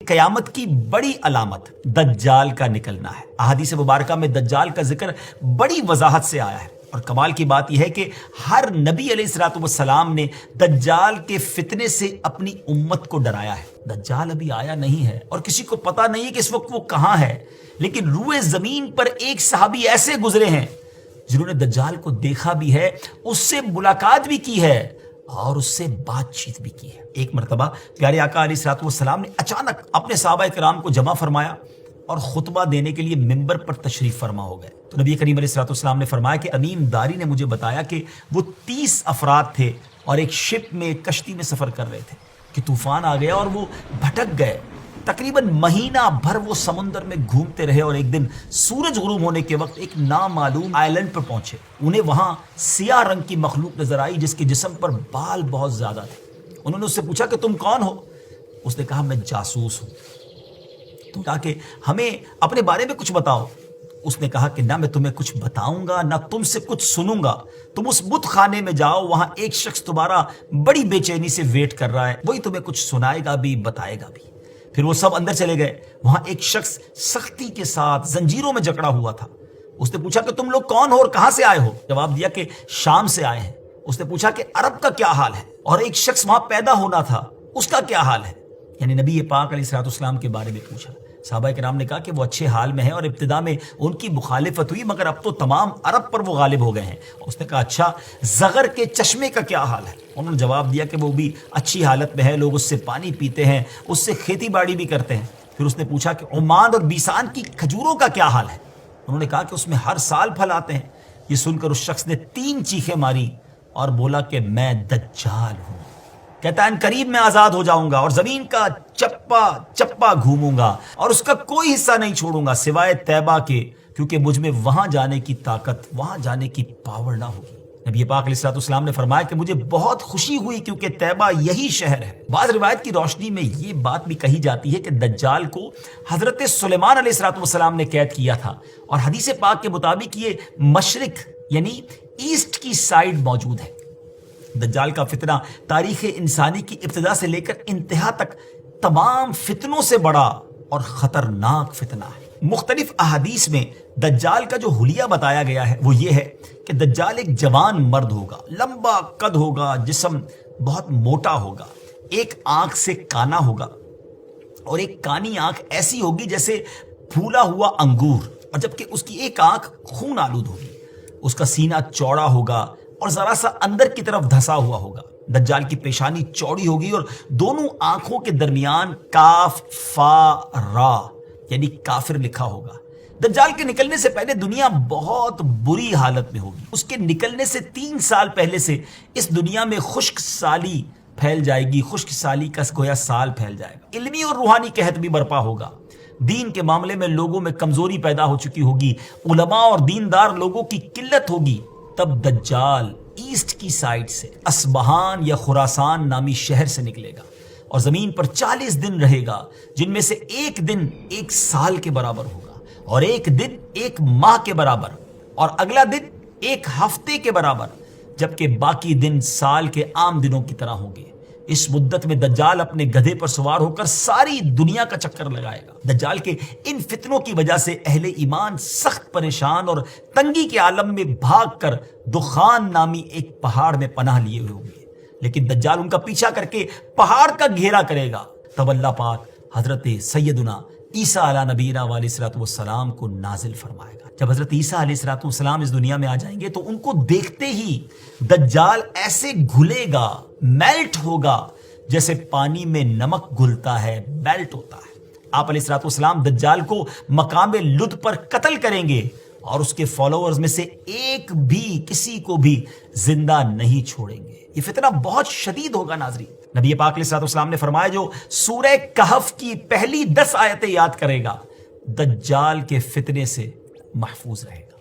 قیامت کی بڑی علامت دجال کا نکلنا ہے۔ احادیث مبارکہ میں دجال کا ذکر بڑی وضاحت سے آیا ہے، اور کمال کی بات یہ ہے کہ ہر نبی علیہ الصلوۃ والسلام نے دجال کے فتنے سے اپنی امت کو ڈرایا ہے۔ دجال ابھی آیا نہیں ہے اور کسی کو پتا نہیں ہے کہ اس وقت وہ کہاں ہے، لیکن روئے زمین پر ایک صحابی ایسے گزرے ہیں جنہوں نے دجال کو دیکھا بھی ہے، اس سے ملاقات بھی کی ہے اور اس سے بات چیت بھی کی ہے۔ ایک مرتبہ پیارے آقا علیہ الصلوۃ والسلام نے اچانک اپنے صحابہ کرام کو جمع فرمایا اور خطبہ دینے کے لیے ممبر پر تشریف فرما ہو گئے۔ تو نبی کریم علیہ الصلوۃ والسلام نے فرمایا کہ امیم داری نے مجھے بتایا کہ وہ 30 افراد تھے اور ایک شپ میں، ایک کشتی میں سفر کر رہے تھے کہ طوفان آ گیا اور وہ بھٹک گئے۔ تقریباً مہینہ بھر وہ سمندر میں گھومتے رہے اور ایک دن سورج غروب ہونے کے وقت ایک نامعلوم آئلینڈ پر پہنچے۔ انہیں وہاں سیاہ رنگ کی مخلوق نظر آئی جس کے جسم پر بال بہت زیادہ تھے۔ انہوں نے اس سے پوچھا کہ تم کون ہو؟ اس نے کہا میں جاسوس ہوں۔ تو کہا کہ ہمیں اپنے بارے میں کچھ بتاؤ۔ اس نے کہا کہ نہ میں تمہیں کچھ بتاؤں گا نہ تم سے کچھ سنوں گا، تم اس بت خانے میں جاؤ، وہاں ایک شخص تمہارا بڑی بے چینی سے ویٹ کر رہا ہے، وہی تمہیں کچھ سنائے گا بھی بتائے گا بھی۔ پھر وہ سب اندر چلے گئے۔ وہاں ایک شخص سختی کے ساتھ زنجیروں میں جکڑا ہوا تھا۔ اس نے پوچھا کہ تم لوگ کون ہو اور کہاں سے آئے ہو؟ جواب دیا کہ شام سے آئے ہیں۔ اس نے پوچھا کہ عرب کا کیا حال ہے؟ اور ایک شخص وہاں پیدا ہونا تھا، اس کا کیا حال ہے؟ یعنی نبی پاک علیہ الصلوۃ والسلام کے بارے میں پوچھا۔ صحابہ کرام نے کہا کہ وہ اچھے حال میں ہیں اور ابتدا میں ان کی مخالفت ہوئی مگر اب تو تمام عرب پر وہ غالب ہو گئے ہیں۔ اس نے کہا اچھا زغر کے چشمے کا کیا حال ہے؟ انہوں نے جواب دیا کہ وہ بھی اچھی حالت میں ہے، لوگ اس سے پانی پیتے ہیں، اس سے کھیتی باڑی بھی کرتے ہیں۔ پھر اس نے پوچھا کہ عمان اور بیسان کی کھجوروں کا کیا حال ہے؟ انہوں نے کہا کہ اس میں ہر سال پھل آتے ہیں۔ یہ سن کر اس شخص نے 3 چیخیں ماری اور بولا کہ میں دجال ہوں، کہتا ہے ان قریب میں آزاد ہو جاؤں گا اور زمین کا چپا چپا گھوموں گا اور اس کا کوئی حصہ نہیں چھوڑوں گا سوائے طیبہ کے، کیونکہ مجھ میں وہاں جانے کی طاقت، وہاں جانے کی پاور نہ ہوگی۔ نبی پاک علیہ الصلوۃ والسلام نے فرمایا کہ مجھے بہت خوشی ہوئی کیونکہ طیبہ یہی شہر ہے۔ بعض روایت کی روشنی میں یہ بات بھی کہی جاتی ہے کہ دجال کو حضرت سلیمان علیہ الصلوۃ والسلام نے قید کیا تھا، اور حدیث پاک کے مطابق یہ مشرق یعنی ایسٹ کی سائیڈ موجود ہے۔ دجال کا فتنہ تاریخ انسانی کی ابتدا سے لے کر انتہا تک تمام فتنوں سے بڑا اور خطرناک فتنہ ہے۔ مختلف احادیث میں دجال کا جو حلیہ بتایا گیا ہے وہ یہ ہے کہ دجال ایک جوان مرد ہوگا، لمبا قد ہوگا، جسم بہت موٹا ہوگا، ایک آنکھ سے کانا ہوگا اور ایک کانی آنکھ ایسی ہوگی جیسے پھولا ہوا انگور، اور جبکہ اس کی ایک آنکھ خون آلود ہوگی۔ اس کا سینہ چوڑا ہوگا اور ذرا سا اندر کی طرف دھسا ہوا ہوگا۔ دجال کی پیشانی چوڑی ہوگی اور دونوں آنکھوں کے درمیان کاف فا را یعنی کافر لکھا ہوگا۔ دجال کے نکلنے سے پہلے دنیا بہت بری حالت میں ہوگی۔ اس کے نکلنے سے 3 سال پہلے سے اس دنیا میں خشک سالی پھیل جائے گی، خشک سالی کا گویا سال پھیل جائے گا۔ علمی اور روحانی قحط بھی برپا ہوگا، دین کے معاملے میں لوگوں میں کمزوری پیدا ہو چکی ہوگی، علماء اور دیندار لوگوں کی قلت ہوگی۔ تب دجال ایسٹ کی سائڈ سے اصبہان یا خراسان نامی شہر سے نکلے گا اور زمین پر 40 دن رہے گا، جن میں سے ایک دن 1 سال کے برابر ہوگا، اور ایک دن 1 ماہ کے برابر، اور اگلا دن 1 ہفتے کے برابر، جبکہ باقی دن سال کے عام دنوں کی طرح ہوں گے۔ اس مدت میں دجال اپنے گدھے پر سوار ہو کر ساری دنیا کا چکر لگائے گا۔ دجال کے ان فتنوں کی وجہ سے اہل ایمان سخت پریشان اور تنگی کے عالم میں بھاگ کر دخان نامی ایک پہاڑ میں پناہ لیے ہوئے ہوں گے، لیکن دجال ان کا پیچھا کر کے پہاڑ کا گھیرا کرے گا۔ تب اللہ پاک حضرت سیدنا عیسیٰ علیہ نبینا علیہ الصلوۃ والسلام کو نازل فرمائے گا۔ جب حضرت عیسیٰ علیہ الصلوۃ والسلام اس دنیا میں آ جائیں گے تو ان کو دیکھتے ہی دجال ایسے گھلے گا، میلٹ ہوگا، جیسے پانی میں نمک گھلتا ہے، میلٹ ہوتا ہے۔ آپ علیہ الصلوۃ والسلام دجال کو مقام لد پر قتل کریں گے اور اس کے فالوورز میں سے ایک بھی کسی کو بھی زندہ نہیں چھوڑیں گے۔ یہ فتنہ بہت شدید ہوگا ناظرین۔ نبی پاک علیہ الصلوۃ والسلام نے فرمایا جو سورہ کہف کی پہلی 10 آیتیں یاد کرے گا دجال کے فتنے سے محفوظ رہے گا۔